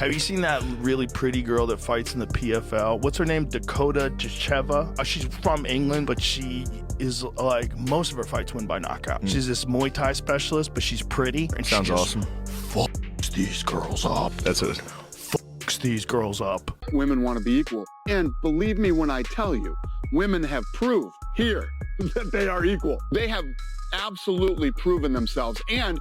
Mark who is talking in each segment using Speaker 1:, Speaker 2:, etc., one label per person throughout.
Speaker 1: Have you seen that really pretty girl that fights in the PFL? What's her name? Dakota Ditcheva. She's from England, but she is like, most of her fights win by knockout. She's this Muay Thai specialist, but she's pretty. And
Speaker 2: Sounds
Speaker 1: she just
Speaker 2: awesome.
Speaker 1: Fucks these girls up.
Speaker 2: That's it.
Speaker 1: Fucks these girls up.
Speaker 3: Women want to be equal. And believe me when I tell you, women have proved here that they are equal. They have absolutely proven themselves, and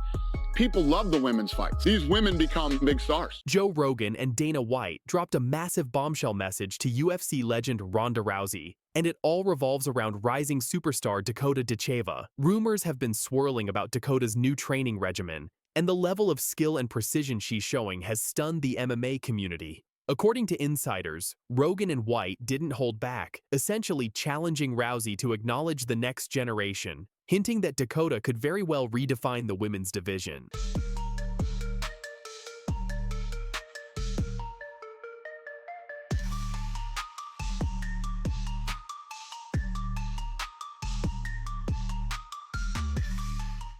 Speaker 3: people love the women's fights. These women become big stars.
Speaker 4: Joe Rogan and Dana White dropped a massive bombshell message to UFC legend Ronda Rousey, and it all revolves around rising superstar Dakota Ditcheva. Rumors have been swirling about Dakota's new training regimen, and the level of skill and precision she's showing has stunned the MMA community. According to insiders, Rogan and White didn't hold back, essentially challenging Rousey to acknowledge the next generation, hinting that Dakota could very well redefine the women's division.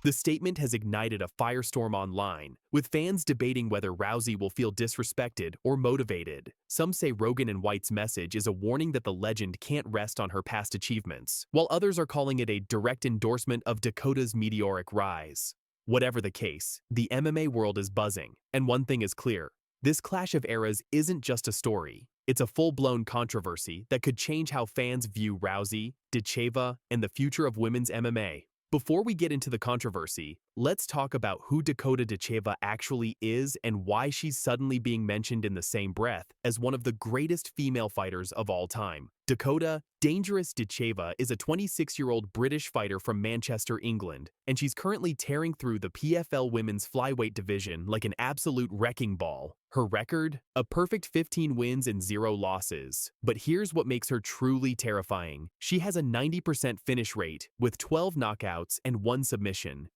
Speaker 4: The statement has ignited a firestorm online, with fans debating whether Rousey will feel disrespected or motivated. Some say Rogan and White's message is a warning that the legend can't rest on her past achievements, while others are calling it a direct endorsement of Dakota's meteoric rise. Whatever the case, the MMA world is buzzing, and one thing is clear: this clash of eras isn't just a story. It's a full-blown controversy that could change how fans view Rousey, Ditcheva, and the future of women's MMA. Before we get into the controversy, let's talk about who Dakota Ditcheva actually is and why she's suddenly being mentioned in the same breath as one of the greatest female fighters of all time. Dakota "Dangerous" Ditcheva is a 26-year-old British fighter from Manchester, England, and she's currently tearing through the PFL women's flyweight division like an absolute wrecking ball. Her record? A perfect 15 wins and 0 losses. But here's what makes her truly terrifying. She has a 90% finish rate, with 12 knockouts and 1 submission.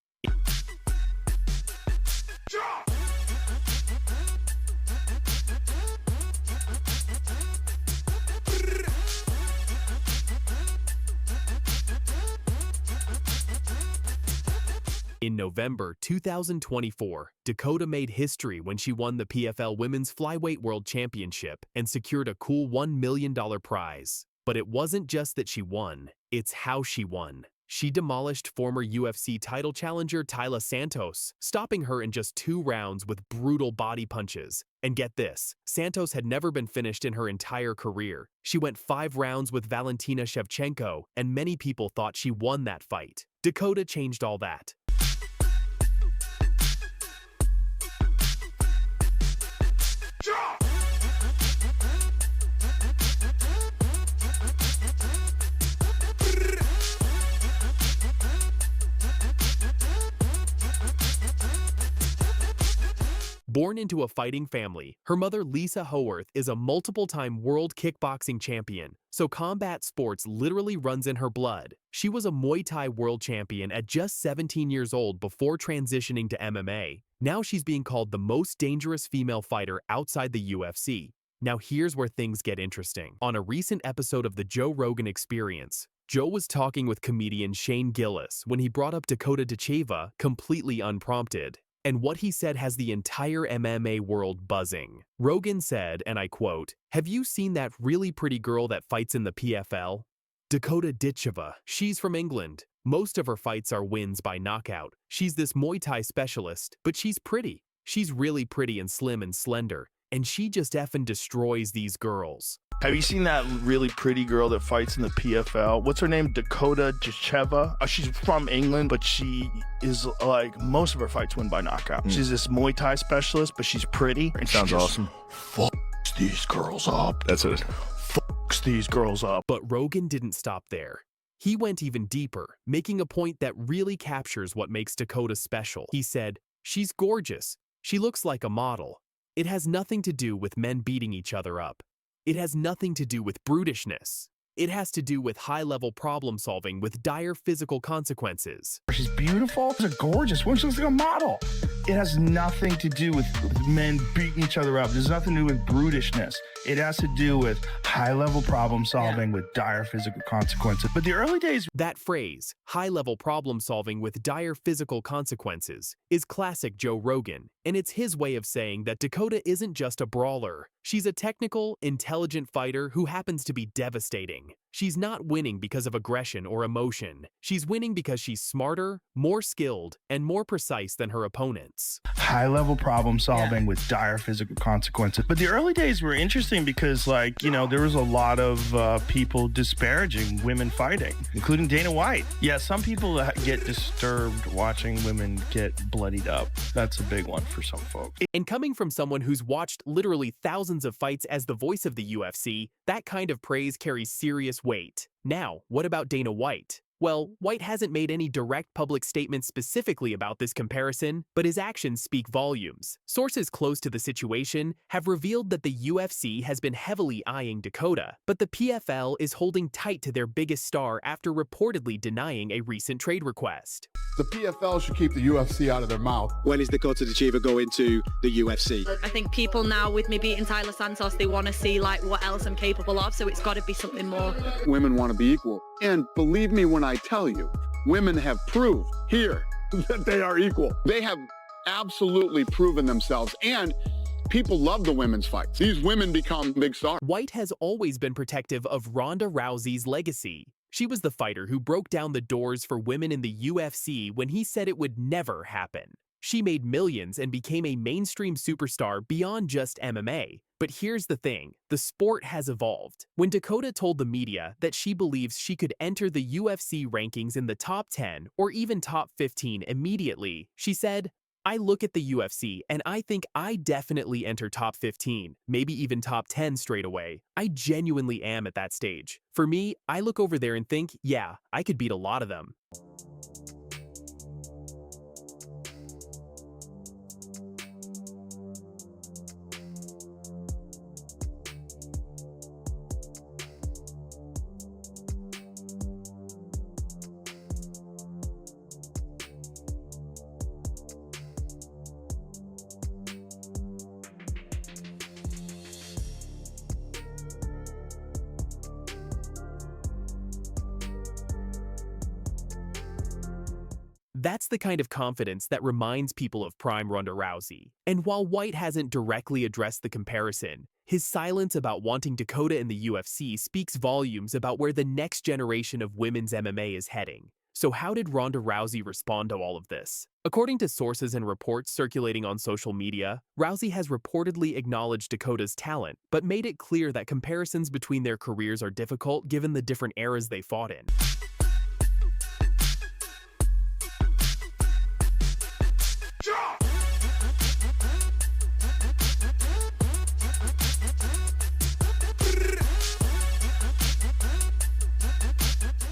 Speaker 4: In November 2024, Dakota made history when she won the PFL Women's Flyweight World Championship and secured a cool $1 million prize. But it wasn't just that she won, it's how she won. She demolished former UFC title challenger Taila Santos, stopping her in just 2 rounds with brutal body punches. And get this, Santos had never been finished in her entire career. She went 5 rounds with Valentina Shevchenko, and many people thought she won that fight. Dakota changed all that. Born into a fighting family, her mother Lisa Howarth is a multiple-time world kickboxing champion, so combat sports literally runs in her blood. She was a Muay Thai world champion at just 17 years old before transitioning to MMA. Now she's being called the most dangerous female fighter outside the UFC. Now here's where things get interesting. On a recent episode of the Joe Rogan Experience, Joe was talking with comedian Shane Gillis when he brought up Dakota Ditcheva completely unprompted. And what he said has the entire MMA world buzzing. Rogan said, and I quote, "Have you seen that really pretty girl that fights in the PFL? Dakota Ditcheva. She's from England. Most of her fights are wins by knockout. She's this Muay Thai specialist, but she's pretty. She's really pretty and slim and slender. And she just effing destroys these girls."
Speaker 1: Have you seen that really pretty girl that fights in the PFL? What's her name? Dakota Ditcheva. She's from England, but she is like, most of her fights win by knockout. She's this Muay Thai specialist, but she's pretty. And
Speaker 2: Sounds
Speaker 1: she just
Speaker 2: awesome.
Speaker 1: Fucks these girls up.
Speaker 2: That's it.
Speaker 1: Fucks these girls up.
Speaker 4: But Rogan didn't stop there. He went even deeper, making a point that really captures what makes Dakota special. He said, "She's gorgeous. She looks like a model. It has nothing to do with men beating each other up. It has nothing to do with brutishness. It has to do with high-level problem solving with dire physical consequences."
Speaker 5: She's beautiful. She's a gorgeous woman. She looks like a model. It has nothing to do with men beating each other up. There's nothing to do with brutishness. It has to do with high-level problem solving with dire physical consequences. But the early days,
Speaker 4: That phrase, high-level problem solving with dire physical consequences, is classic Joe Rogan, and it's his way of saying that Dakota isn't just a brawler. She's a technical, intelligent fighter who happens to be devastating. She's not winning because of aggression or emotion. She's winning because she's smarter, more skilled, and more precise than her opponents.
Speaker 5: high-level problem solving with dire physical consequences. But the early days were interesting because, like, you know, there was a lot of people disparaging women fighting, including Dana White. Yeah, some people get disturbed watching women get bloodied up. That's a big one for some folks.
Speaker 4: And coming from someone who's watched literally thousands of fights as the voice of the UFC, that kind of praise carries serious weight. Now, what about Dana White? Well, White hasn't made any direct public statements specifically about this comparison, but his actions speak volumes. Sources close to the situation have revealed that the UFC has been heavily eyeing Dakota, but the PFL is holding tight to their biggest star after reportedly denying a recent trade request.
Speaker 2: The PFL should keep the UFC out of their mouth.
Speaker 6: When is Dakota Ditcheva going to the UFC?
Speaker 7: I think people now, with me beating Taila Santos, they want to see like what else I'm capable of, so it's got to be something more.
Speaker 3: Women want to be equal. And believe me when I tell you, women have proved here that they are equal. They have absolutely proven themselves, and people love the women's fights. These women become big stars.
Speaker 4: White has always been protective of Ronda Rousey's legacy. She was the fighter who broke down the doors for women in the UFC when he said it would never happen. She made millions and became a mainstream superstar beyond just MMA. But here's the thing, the sport has evolved. When Dakota told the media that she believes she could enter the UFC rankings in the top 10 or even top 15 immediately, she said, "I look at the UFC and I think I definitely enter top 15, maybe even top 10 straight away. I genuinely am at that stage. For me, I look over there and think, yeah, I could beat a lot of them." That's the kind of confidence that reminds people of prime Ronda Rousey. And while White hasn't directly addressed the comparison, his silence about wanting Dakota in the UFC speaks volumes about where the next generation of women's MMA is heading. So how did Ronda Rousey respond to all of this? According to sources and reports circulating on social media, Rousey has reportedly acknowledged Dakota's talent, but made it clear that comparisons between their careers are difficult given the different eras they fought in.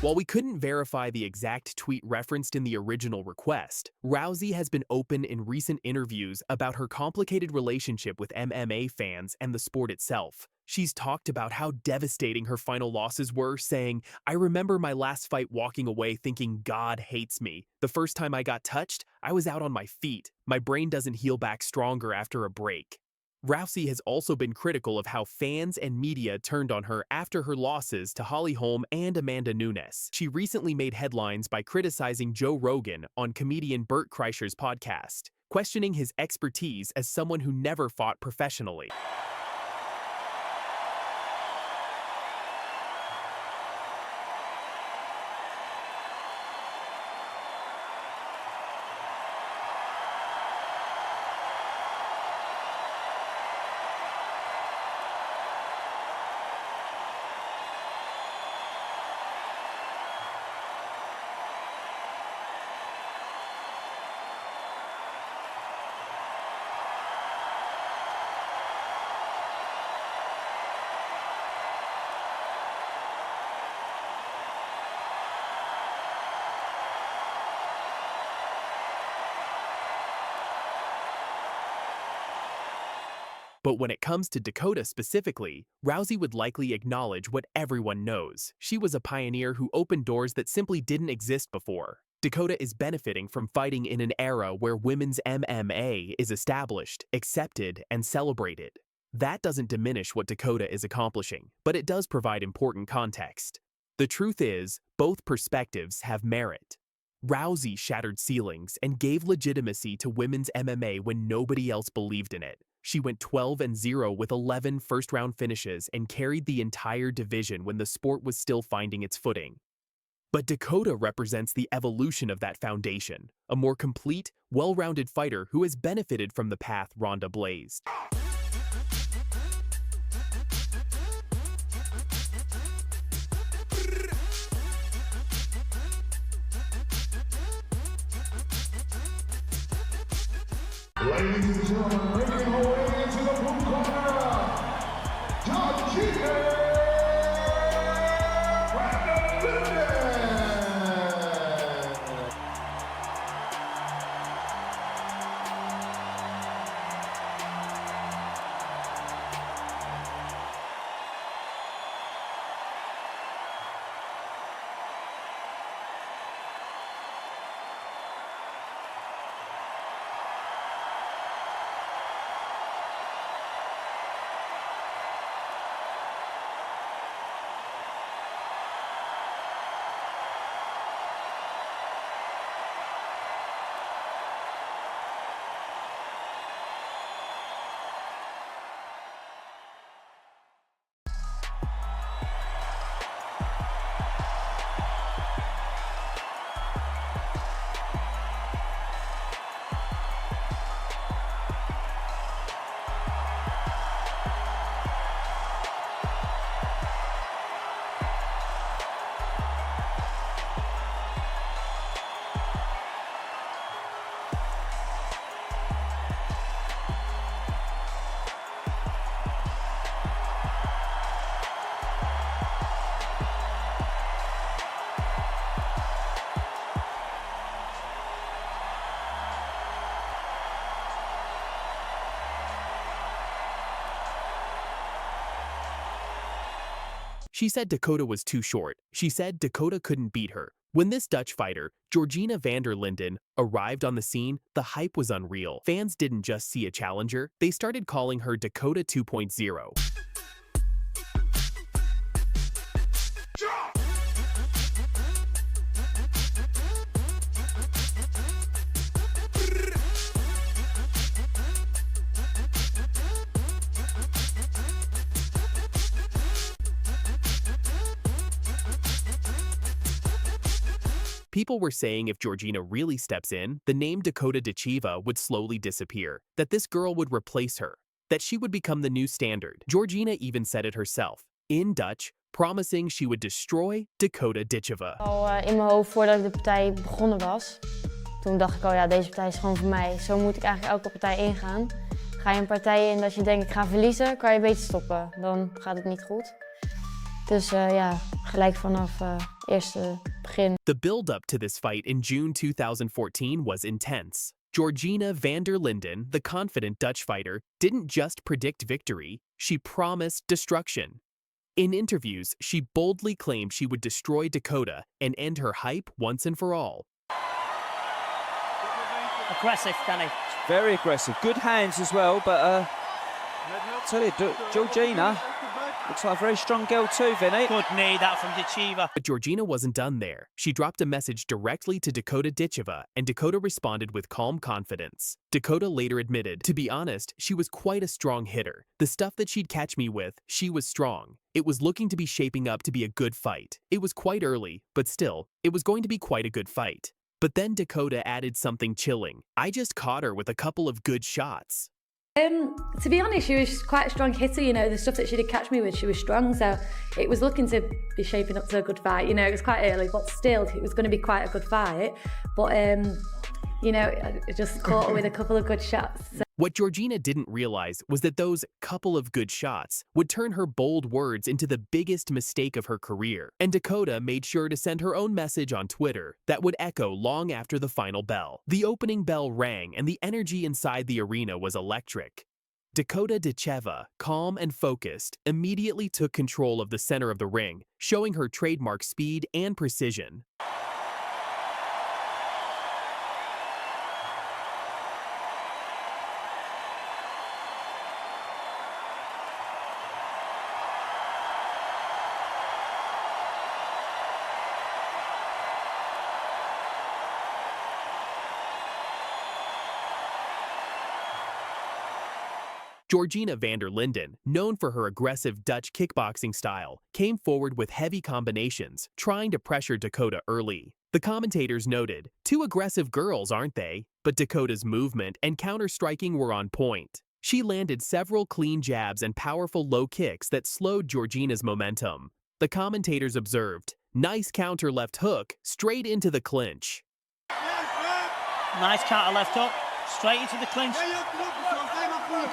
Speaker 4: While we couldn't verify the exact tweet referenced in the original request, Rousey has been open in recent interviews about her complicated relationship with MMA fans and the sport itself. She's talked about how devastating her final losses were, saying, "I remember my last fight walking away thinking God hates me. The first time I got touched, I was out on my feet. My brain doesn't heal back stronger after a break." Rousey has also been critical of how fans and media turned on her after her losses to Holly Holm and Amanda Nunes. She recently made headlines by criticizing Joe Rogan on comedian Bert Kreischer's podcast, questioning his expertise as someone who never fought professionally. But when it comes to Dakota specifically, Rousey would likely acknowledge what everyone knows. She was a pioneer who opened doors that simply didn't exist before. Dakota is benefiting from fighting in an era where women's MMA is established, accepted, and celebrated. That doesn't diminish what Dakota is accomplishing, but it does provide important context. The truth is, both perspectives have merit. Rousey shattered ceilings and gave legitimacy to women's MMA when nobody else believed in it. She went 12-0 with 11 first-round finishes and carried the entire division when the sport was still finding its footing. But Dakota represents the evolution of that foundation, a more complete, well-rounded fighter who has benefited from the path Ronda blazed.
Speaker 8: Ladies and gentlemen, making her way into the blue corner, Dakota
Speaker 4: She said Dakota was too short. She said Dakota couldn't beat her. When this Dutch fighter, Georgina van der Linden, arrived on the scene, the hype was unreal. Fans didn't just see a challenger, they started calling her Dakota 2.0. People were saying if Georgina really steps in, the name Dakota Ditcheva would slowly disappear, that this girl would replace her, that she would become the new standard. Georgina even said it herself, in Dutch, promising she would destroy Dakota Ditcheva.
Speaker 9: In mijn hoofd voordat ik de partij begonnen was, toen dacht ik, oh ja, deze partij is gewoon voor mij. Zo moet ik eigenlijk elke partij ingaan. Ga je een partij in dat je denkt, ik ga verliezen, kan je beter stoppen. Dan gaat het niet goed. Dus ja, gelijk vanaf eerste begin.
Speaker 4: The build-up to this fight in June 2014 was intense. Georgina van der Linden, the confident Dutch fighter, didn't just predict victory, she promised destruction. In interviews, she boldly claimed she would destroy Dakota and end her hype once and for all.
Speaker 10: Aggressive, Danny.
Speaker 11: Very aggressive. Good hands as well, but I tell you, Georgina looks like a very strong girl too, Vinny.
Speaker 10: Good knee, that from Ditcheva.
Speaker 4: But Georgina wasn't done there. She dropped a message directly to Dakota Ditcheva, and Dakota responded with calm confidence. Dakota later admitted, to be honest, she was quite a strong hitter. The stuff that she'd catch me with, she was strong. It was looking to be shaping up to be a good fight. It was quite early, but still, it was going to be quite a good fight. But then Dakota added something chilling. I just caught her with a couple of good shots.
Speaker 12: To be honest, she was quite a strong hitter, you know, the stuff that she did catch me with, she was strong, so it was looking to be shaping up to a good fight, you know, it was quite early, but still, it was going to be quite a good fight, but, you know, I just caught her with a couple of good shots. So.
Speaker 4: What Georgina didn't realize was that those couple of good shots would turn her bold words into the biggest mistake of her career, and Dakota made sure to send her own message on Twitter that would echo long after the final bell. The opening bell rang, and the energy inside the arena was electric. Dakota Ditcheva, calm and focused, immediately took control of the center of the ring, showing her trademark speed and precision. Georgina van der Linden, known for her aggressive Dutch kickboxing style, came forward with heavy combinations, trying to pressure Dakota early. The commentators noted, "Two aggressive girls, aren't they?" But Dakota's movement and counter-striking were on point. She landed several clean jabs and powerful low kicks that slowed Georgina's momentum. The commentators observed, "Nice counter left hook, straight into the clinch."
Speaker 10: Nice counter left hook, straight into the clinch.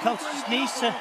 Speaker 10: Coach just needs to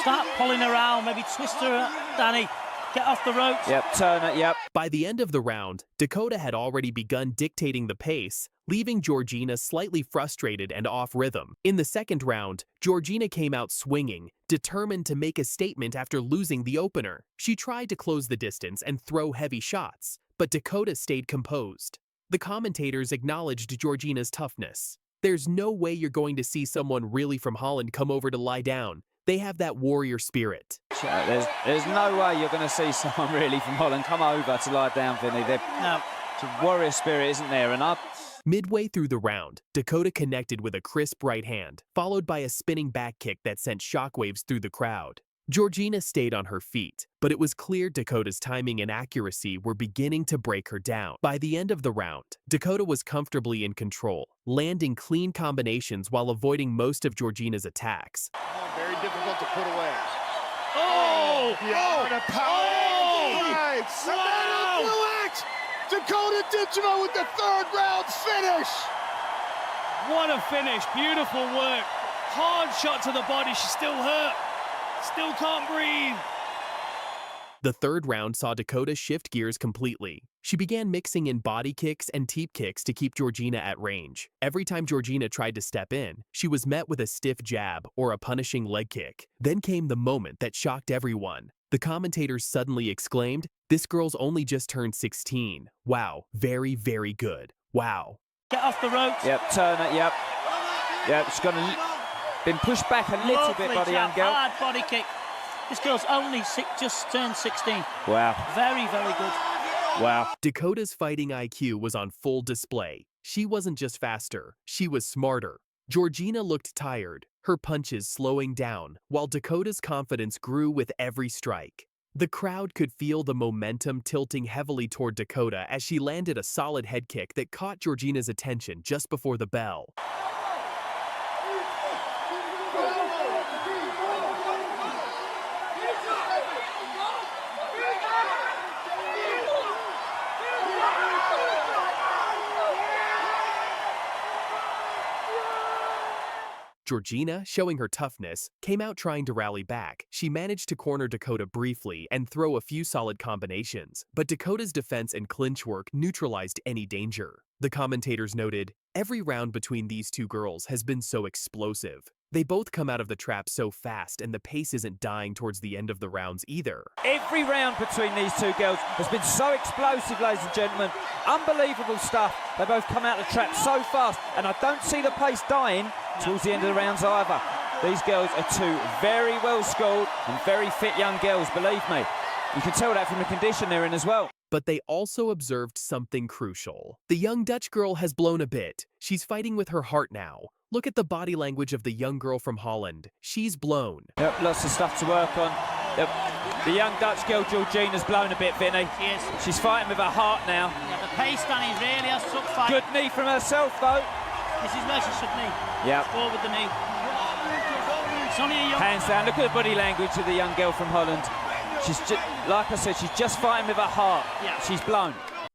Speaker 10: start pulling around, maybe twist her, Danny. Get off the ropes.
Speaker 11: Yep, turn it, yep.
Speaker 4: By the end of the round, Dakota had already begun dictating the pace, leaving Georgina slightly frustrated and off rhythm. In the second round, Georgina came out swinging, determined to make a statement after losing the opener. She tried to close the distance and throw heavy shots, but Dakota stayed composed. The commentators acknowledged Georgina's toughness. There's no way you're going to see someone really from Holland come over to lie down. They have that warrior spirit.
Speaker 11: There's no way you're going to see someone really from Holland come over to lie down, Vinny. No. It's a warrior spirit, isn't there? And
Speaker 4: midway through the round, Dakota connected with a crisp right hand, followed by a spinning back kick that sent shockwaves through the crowd. Georgina stayed on her feet, but it was clear Dakota's timing and accuracy were beginning to break her down. By the end of the round, Dakota was comfortably in control, landing clean combinations while avoiding most of Georgina's attacks.
Speaker 3: Very difficult to put away.
Speaker 8: Oh!
Speaker 3: The power! Wow! Dakota Ditcheva with the third round finish!
Speaker 13: What a finish, beautiful work. Hard shot to the body, she's still hurt. Still can't breathe.
Speaker 4: The third round saw Dakota shift gears completely. She began mixing in body kicks and teep kicks to keep Georgina at range. Every time Georgina tried to step in, she was met with a stiff jab or a punishing leg kick. Then came the moment that shocked everyone. The commentators suddenly exclaimed, "This girl's only just turned 16. Wow, very, very good. Wow."
Speaker 10: Get off the ropes.
Speaker 11: Yep, turn it, yep. Yep, she's been pushed back a little bit by the young girl.
Speaker 10: Hard body kick. This girl's only just turned 16.
Speaker 11: Wow.
Speaker 10: Very, very good.
Speaker 11: Wow.
Speaker 4: Dakota's fighting IQ was on full display. She wasn't just faster, she was smarter. Georgina looked tired, her punches slowing down, while Dakota's confidence grew with every strike. The crowd could feel the momentum tilting heavily toward Dakota as she landed a solid head kick that caught Georgina's attention just before the bell. Georgina, showing her toughness, came out trying to rally back. She managed to corner Dakota briefly and throw a few solid combinations, but Dakota's defense and clinch work neutralized any danger. The commentators noted, "Every round between these two girls has been so explosive. They both come out of the trap so fast and the pace isn't dying towards the end of the rounds either."
Speaker 11: Every round between these two girls has been so explosive, ladies and gentlemen. Unbelievable stuff. They both come out of the trap so fast, and I don't see the pace dying towards the end of the rounds either. These girls are two very well-schooled and very fit young girls, believe me. You can tell that from the condition they're in as well.
Speaker 4: But they also observed something crucial. The young Dutch girl has blown a bit. She's fighting with her heart now. Look at the body language of the young girl from Holland. She's blown.
Speaker 11: Yep, lots of stuff to work on. Yep. The young Dutch girl, Georgina's blown a bit, Vinny.
Speaker 10: She is.
Speaker 11: She's fighting with her heart now.
Speaker 10: Yeah, the pace, Danny, really has took fight.
Speaker 11: Good knee from herself, though.
Speaker 10: This is where she should knee.
Speaker 11: Yep.
Speaker 10: Forward the knee. It's only a young...
Speaker 11: Hands down. Look at the body language of the young girl from Holland. She's just, like I said, she's just fighting with her heart.
Speaker 10: Yeah.
Speaker 11: She's blown.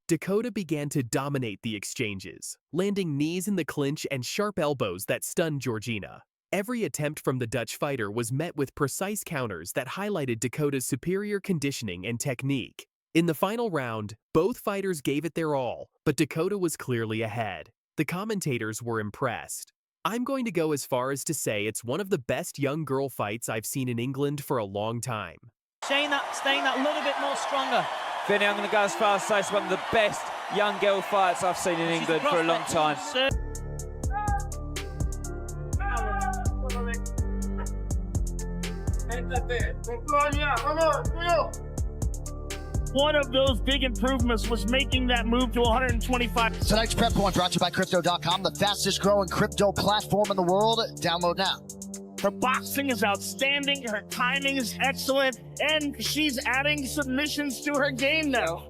Speaker 4: Dakota began to dominate the exchanges, landing knees in the clinch and sharp elbows that stunned Georgina. Every attempt from the Dutch fighter was met with precise counters that highlighted Dakota's superior conditioning and technique. In the final round, both fighters gave it their all, but Dakota was clearly ahead. The commentators were impressed. I'm going to go as far as to say it's one of the best young girl fights I've seen in England for a long time.
Speaker 10: Staying that little bit more stronger.
Speaker 11: Vinny, I'm going to go as far as to say it's one of the best young girl fights I've seen in England for a long time.
Speaker 13: One of those big improvements was making that move to 125.
Speaker 14: Tonight's Prep Point brought to you by Crypto.com, the fastest growing crypto platform in the world. Download now.
Speaker 13: Her boxing is outstanding, her timing is excellent, and she's adding submissions to her game now.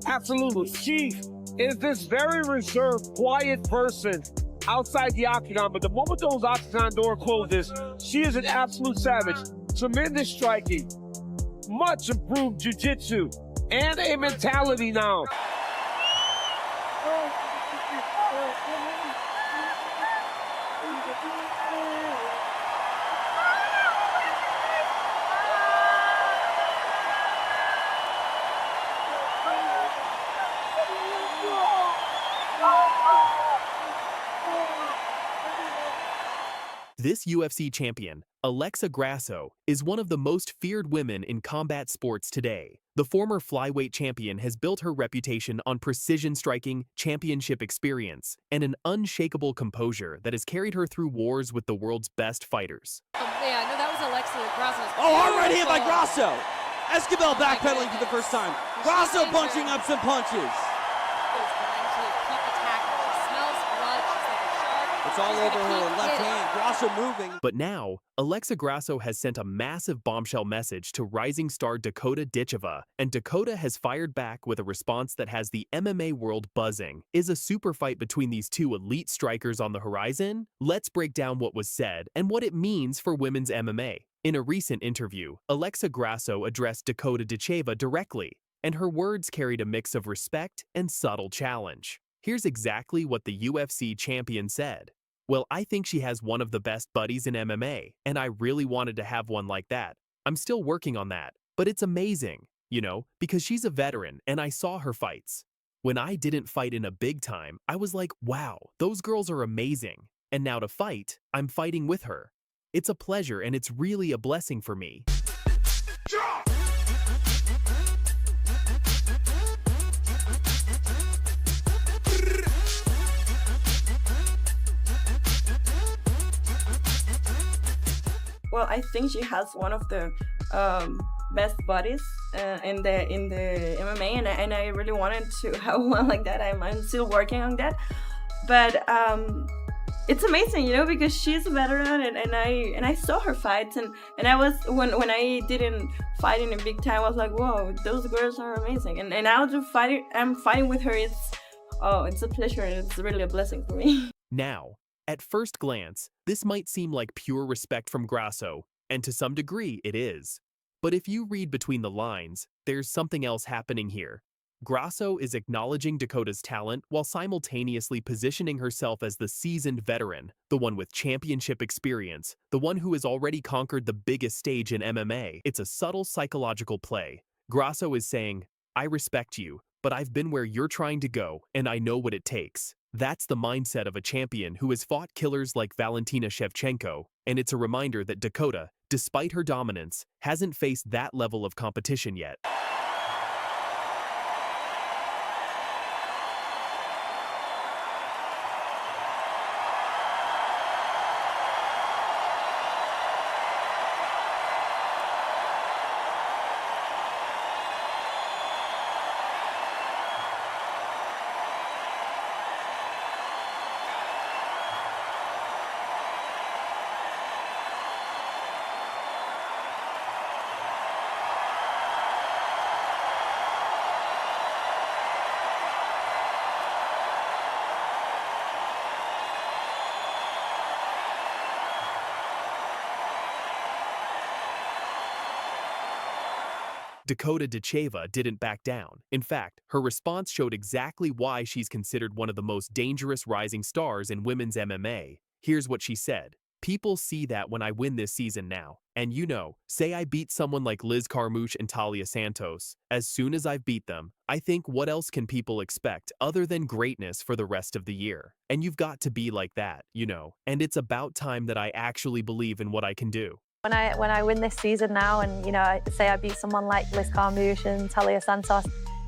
Speaker 14: Absolutely. She is this very reserved, quiet person outside the octagon, but the moment those octagon door closes, she is an absolute savage. Tremendous striking, much improved jiu-jitsu, and a mentality now.
Speaker 4: This UFC champion, Alexa Grasso, is one of the most feared women in combat sports today. The former flyweight champion has built her reputation on precision striking, championship experience, and an unshakable composure that has carried her through wars with the world's best fighters.
Speaker 15: Yeah, no, that was Alexa Grasso's.
Speaker 11: Oh, hard right hand by Grasso. Escobar backpedaling for the first time. Grasso punching up some punches. It's all over her left hand. Grasso moving.
Speaker 4: But now, Alexa Grasso has sent a massive bombshell message to rising star Dakota Ditcheva, and Dakota has fired back with a response that has the MMA world buzzing. Is a super fight between these two elite strikers on the horizon? Let's break down what was said and what it means for women's MMA. In a recent interview, Alexa Grasso addressed Dakota Ditcheva directly, and her words carried a mix of respect and subtle challenge. Here's exactly what the UFC champion said. Well, I think she has one of the best buddies in MMA, and I really wanted to have one like that. I'm still working on that, but it's amazing, you know, because she's a veteran and I saw her fights. When I didn't fight in a big time, I was like, wow, those girls are amazing. And now to fight, I'm fighting with her. It's a pleasure and it's really a blessing for me.
Speaker 16: Well, I think she has one of the best bodies in the MMA, and I really wanted to have one like that. I'm still working on that, but it's amazing, you know, because she's a veteran, and I saw her fights, and I was when I didn't fight in a big time, I was like, whoa, those girls are amazing, and now I'm fighting with her. It's a pleasure, and it's really a blessing for me.
Speaker 4: Now, at first glance, this might seem like pure respect from Grasso, and to some degree it is. But if you read between the lines, there's something else happening here. Grasso is acknowledging Dakota's talent while simultaneously positioning herself as the seasoned veteran, the one with championship experience, the one who has already conquered the biggest stage in MMA. It's a subtle psychological play. Grasso is saying, I respect you, but I've been where you're trying to go, and I know what it takes. That's the mindset of a champion who has fought killers like Valentina Shevchenko, and it's a reminder that Dakota, despite her dominance, hasn't faced that level of competition yet. Dakota Ditcheva didn't back down. In fact, her response showed exactly why she's considered one of the most dangerous rising stars in women's MMA. Here's what she said. People see that when I win this season now. And you know, say I beat someone like Liz Carmouche and Taila Santos. As soon as I've beat them, I think what else can people expect other than greatness for the rest of the year? And you've got to be like that, you know. And it's about time that I actually believe in what I can do.
Speaker 12: When I win this season now, and you know, say I beat someone like Liz Carmouche and Taila Santos,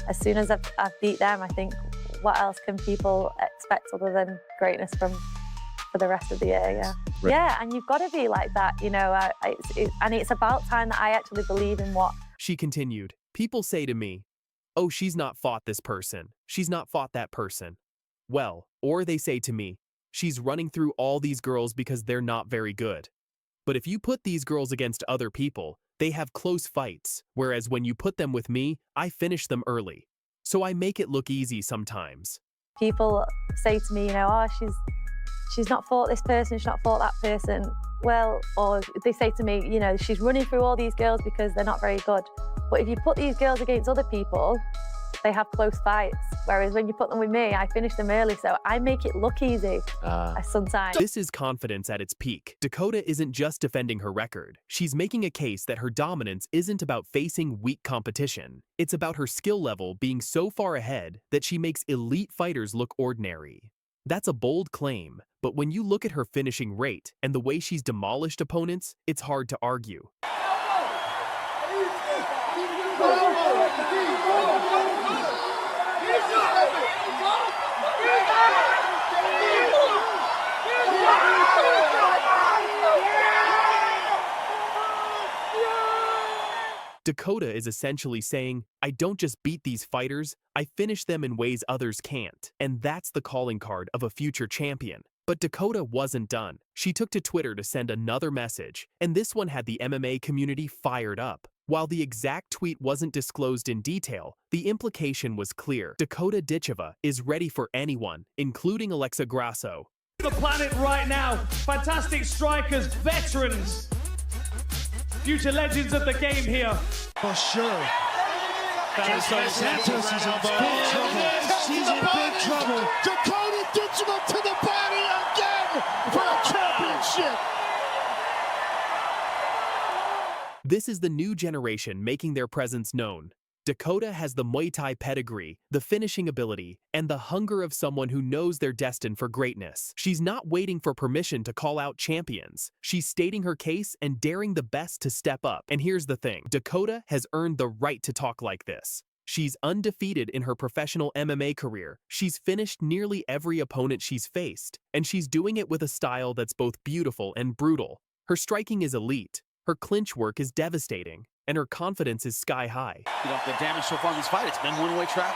Speaker 12: as soon as I've beat them, I think what else can people expect other than greatness for the rest of the year? Yeah, right. Yeah, and you've got to be like that, you know. And it's about time that I actually believe in what.
Speaker 4: She continued. People say to me, "Oh, she's not fought this person. She's not fought that person." Well, or they say to me, "She's running through all these girls because they're not very good." But if you put these girls against other people, they have close fights, whereas when you put them with me, I finish them early. So I make it look easy sometimes.
Speaker 12: People say to me, you know, oh, she's not fought this person, she's not fought that person. Well, or they say to me, you know, she's running through all these girls because they're not very good. But if you put these girls against other people, they have close fights. Whereas when you put them with me, I finish them early, so I make it look easy sometimes.
Speaker 4: This is confidence at its peak. Dakota isn't just defending her record. She's making a case that her dominance isn't about facing weak competition. It's about her skill level being so far ahead that she makes elite fighters look ordinary. That's a bold claim, but when you look at her finishing rate and the way she's demolished opponents, it's hard to argue. Dakota is essentially saying, I don't just beat these fighters, I finish them in ways others can't. And that's the calling card of a future champion. But Dakota wasn't done. She took to Twitter to send another message, and this one had the MMA community fired up. While the exact tweet wasn't disclosed in detail, the implication was clear. Dakota Ditcheva is ready for anyone, including Alexa Grasso.
Speaker 13: The planet right now, fantastic strikers, veterans, future legends of the game here.
Speaker 8: For sure.
Speaker 13: Taila
Speaker 8: Santos is in big trouble. She's in big trouble. Dakota Ditcheva to the body again for a championship.
Speaker 4: This is the new generation making their presence known. Dakota has the Muay Thai pedigree, the finishing ability, and the hunger of someone who knows they're destined for greatness. She's not waiting for permission to call out champions. She's stating her case and daring the best to step up. And here's the thing, Dakota has earned the right to talk like this. She's undefeated in her professional MMA career. She's finished nearly every opponent she's faced, and she's doing it with a style that's both beautiful and brutal. Her striking is elite, her clinch work is devastating, and her confidence is sky high.
Speaker 17: You know, the damage so far in this fight, it's been one-way trap.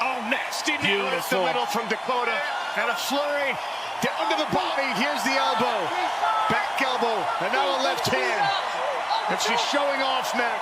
Speaker 8: Oh, nasty knee off the middle from Dakota. And a flurry down to the body. Here's the elbow. Back elbow. And now a left hand. And she's showing off now.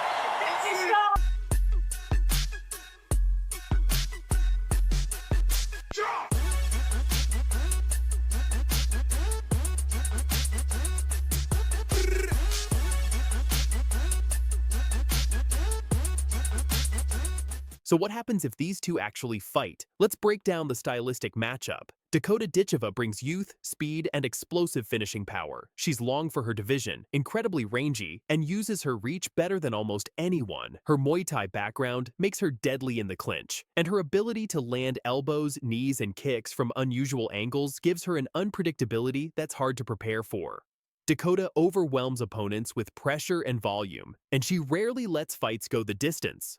Speaker 4: So what happens if these two actually fight? Let's break down the stylistic matchup. Dakota Ditcheva brings youth, speed, and explosive finishing power. She's long for her division, incredibly rangy, and uses her reach better than almost anyone. Her Muay Thai background makes her deadly in the clinch, and her ability to land elbows, knees, and kicks from unusual angles gives her an unpredictability that's hard to prepare for. Dakota overwhelms opponents with pressure and volume, and she rarely lets fights go the distance.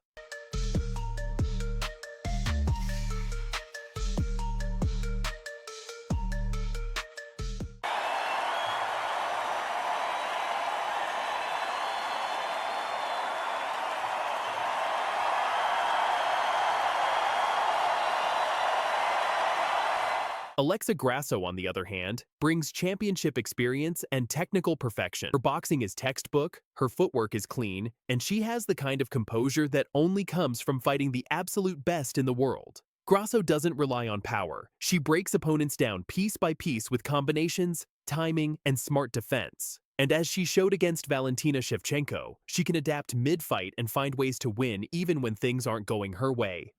Speaker 4: Alexa Grasso, on the other hand, brings championship experience and technical perfection. Her boxing is textbook, her footwork is clean, and she has the kind of composure that only comes from fighting the absolute best in the world. Grasso doesn't rely on power. She breaks opponents down piece by piece with combinations, timing, and smart defense. And as she showed against Valentina Shevchenko, she can adapt mid-fight and find ways to win even when things aren't going her way.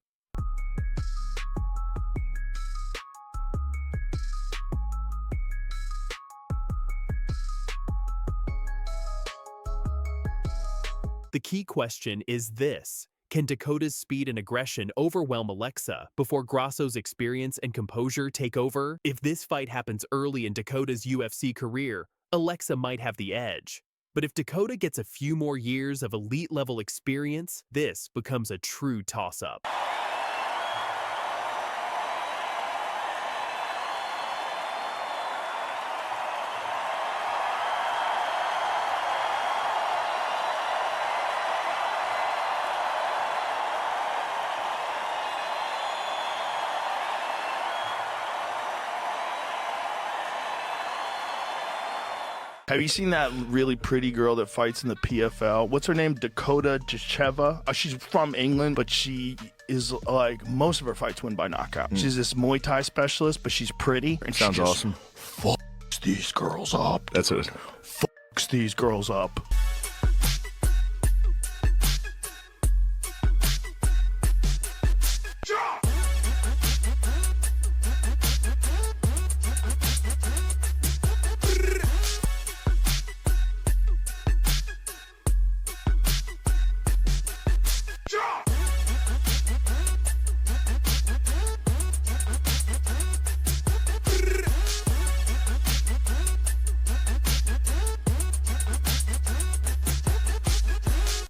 Speaker 4: The key question is this: can Dakota's speed and aggression overwhelm Alexa before Grasso's experience and composure take over? If this fight happens early in Dakota's UFC career, Alexa might have the edge. But if Dakota gets a few more years of elite-level experience, this becomes a true toss-up.
Speaker 1: Have you seen that really pretty girl that fights in the PFL? What's her name? Dakota Ditcheva. She's from England, but she is like, most of her fights win by knockout. She's this Muay Thai specialist, but she's pretty. And
Speaker 18: Sounds
Speaker 1: she just
Speaker 18: awesome.
Speaker 1: Fucks these girls up.
Speaker 18: That's it.
Speaker 1: Fucks these girls up.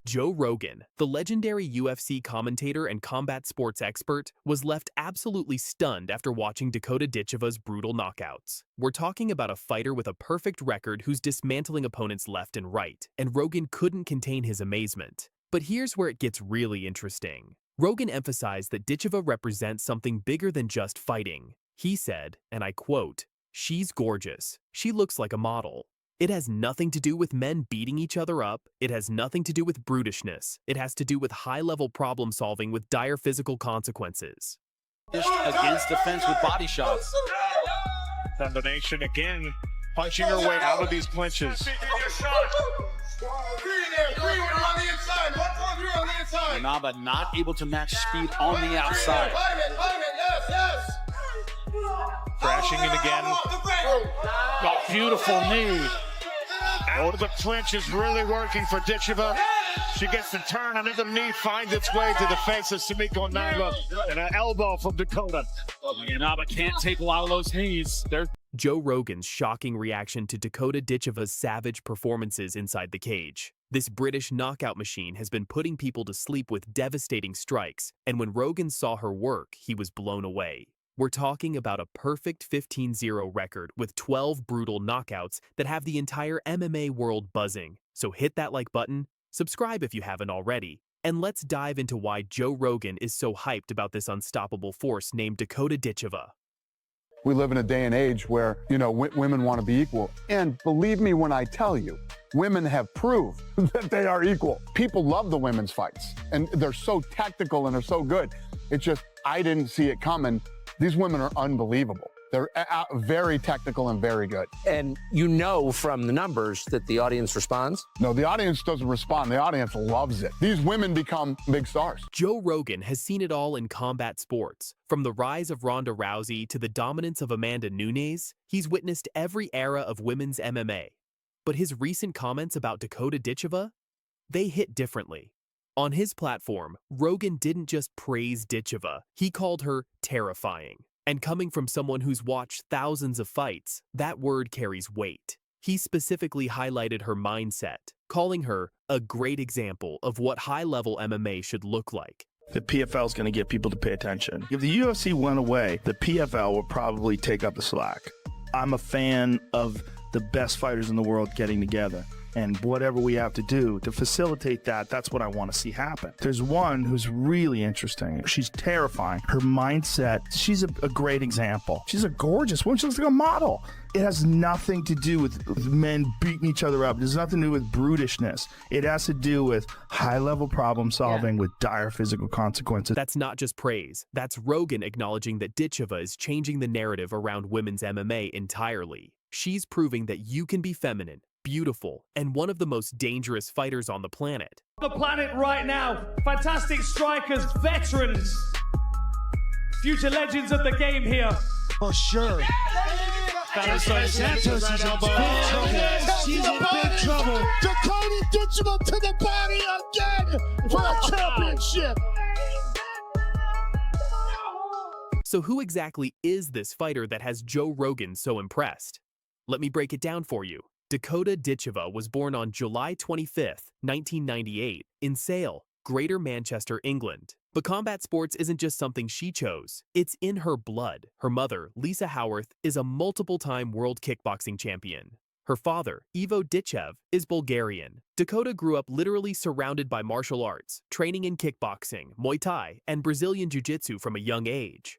Speaker 4: Joe Rogan, the legendary UFC commentator and combat sports expert, was left absolutely stunned after watching Dakota Ditcheva's brutal knockouts. We're talking about a fighter with a perfect record who's dismantling opponents left and right, and Rogan couldn't contain his amazement. But here's where it gets really interesting. Rogan emphasized that Ditcheva represents something bigger than just fighting. He said, and I quote, "She's gorgeous. She looks like a model. It has nothing to do with men beating each other up. It has nothing to do with brutishness. It has to do with high-level problem solving with dire physical consequences."
Speaker 17: Against defense with body shots.
Speaker 8: Combination again, punching her way out of these clinches.
Speaker 17: Naba not able to match speed on the outside.
Speaker 8: Crashing in again. Oh, beautiful knee. Out of the clinch is really working for Ditcheva. She gets the turn, another knee finds its way to the face of Sumiko Naba, and an elbow from Dakota.
Speaker 17: Naba can't take a lot of those knees.
Speaker 4: Joe Rogan's shocking reaction to Dakota Ditcheva's savage performances inside the cage. This British knockout machine has been putting people to sleep with devastating strikes, and when Rogan saw her work, he was blown away. We're talking about a perfect 15-0 record with 12 brutal knockouts that have the entire MMA world buzzing. So hit that like button, subscribe if you haven't already, and let's dive into why Joe Rogan is so hyped about this unstoppable force named Dakota Ditcheva.
Speaker 3: We live in a day and age where, women want to be equal. And believe me when I tell you, women have proved that they are equal. People love the women's fights, and they're so tactical and they're so good. It's just, I didn't see it coming. These women are unbelievable. They're very technical and very good.
Speaker 19: And from the numbers that the audience responds?
Speaker 3: No, the audience doesn't respond. The audience loves it. These women become big stars.
Speaker 4: Joe Rogan has seen it all in combat sports. From the rise of Ronda Rousey to the dominance of Amanda Nunes, he's witnessed every era of women's MMA. But his recent comments about Dakota Ditcheva? They hit differently. On his platform, Rogan didn't just praise Ditcheva, he called her terrifying. And coming from someone who's watched thousands of fights, that word carries weight. He specifically highlighted her mindset, calling her a great example of what high-level MMA should look like.
Speaker 1: The PFL is going to get people to pay attention. If the UFC went away, the PFL would probably take up the slack. I'm a fan of the best fighters in the world getting together. And whatever we have to do to facilitate that, that's what I want to see happen. There's one who's really interesting. She's terrifying. Her mindset, she's a great example. She's a gorgeous woman. She looks like a model. It has nothing to do with men beating each other up. It has nothing to do with brutishness. It has to do with high-level problem solving with dire physical consequences.
Speaker 4: That's not just praise. That's Rogan acknowledging that Ditcheva is changing the narrative around women's MMA entirely. She's proving that you can be feminine, beautiful, and one of the most dangerous fighters on the planet.
Speaker 13: The planet right now, fantastic strikers, veterans, future legends of the game here.
Speaker 8: For sure.
Speaker 13: Taila Santos is in big trouble.
Speaker 8: She's in big trouble. Dakota Ditcheva to the body again for a championship.
Speaker 4: So who exactly is this fighter that has Joe Rogan so impressed? Let me break it down for you. Dakota Ditcheva was born on July 25th, 1998, in Sale, Greater Manchester, England. But combat sports isn't just something she chose. It's in her blood. Her mother, Lisa Howarth, is a multiple-time world kickboxing champion. Her father, Ivo Ditchev, is Bulgarian. Dakota grew up literally surrounded by martial arts, training in kickboxing, Muay Thai, and Brazilian Jiu-Jitsu from a young age.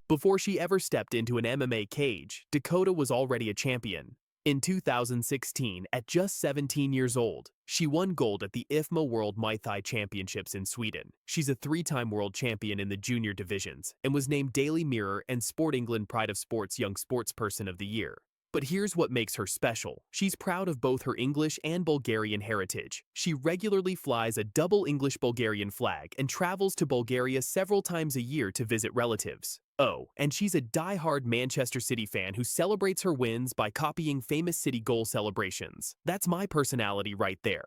Speaker 4: Before she ever stepped into an MMA cage, Dakota was already a champion. In 2016, at just 17 years old, she won gold at the IFMA World Muay Thai Championships in Sweden. She's a 3-time world champion in the junior divisions and was named Daily Mirror and Sport England Pride of Sports Young Sportsperson of the Year. But here's what makes her special. She's proud of both her English and Bulgarian heritage. She regularly flies a double English-Bulgarian flag and travels to Bulgaria several times a year to visit relatives. Oh, and she's a die-hard Manchester City fan who celebrates her wins by copying famous City goal celebrations. That's my personality right there.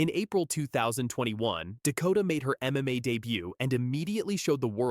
Speaker 4: In April 2021, Dakota made her MMA debut and immediately showed the world